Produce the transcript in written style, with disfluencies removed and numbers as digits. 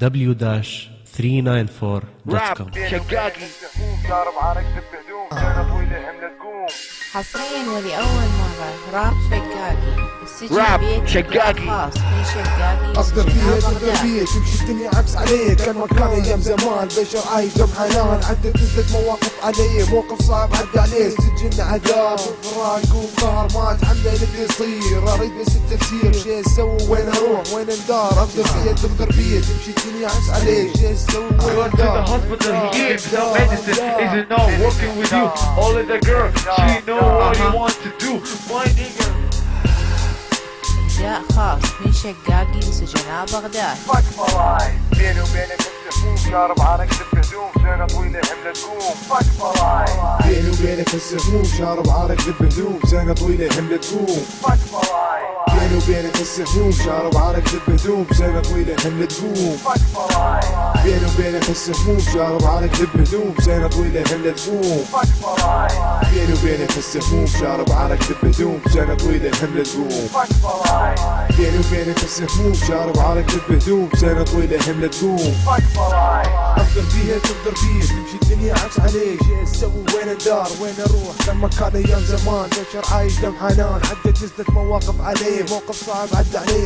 w-394.com. حصريا ولأول مرة راب شقاقي السجن بيتي خاص من شقاقي أقدر فيها تقدر فيها تمشي الدنيا عكس عليك كان مكان أيام زمان بشر عايشة بحنان عدت نزلت مواقف علي موقف صعب عدى عليه سجن عذاب وفراق وقهر ما أتحمل اللي يصير أريد بس التفسير شي أسوي وين أروح وين أندار أقدر فيها تقدر فيها تمشي الدنيا عكس عليك شي أسوي وين أندار He gives no medicine, isn't not working with you. All of the girl, she know what he wants to do. My nigga. جاء خاص من شقاقي لسجناء بغداد. فك فراي بيني وبينك السفوف شارب عرق دب هدوم سنة طويلة حملة تقوم. فك فراي بيني وبينك السفوف شارب عرق دب هدوم سنة طويلة حملة تقوم. فك فراي بيني وبينك السفوف شارب عرق دب هدوم سنة طويلة حملة تقوم. فك فراي بيني وبينك السفوف شارب عرق دب هدوم سنة طويلة حملة تقوم. فك فراي بيني وبينك السفوف شارب عرق دب هدوم سنة طويلة حملة تقوم. فك فراي بيني وبينك السفوف شارب عرق دب هدوم سنة طويلة حملة تقوم. فك فراي أقدر فيها تقدر فيها تمشي الدنيا عكس عليك شي أسوي وين أدار وين أروح كان مكان أيام زمان بشر عايش دم حنان عدت نزلت مواقف عليه موقف صعب عدى عليه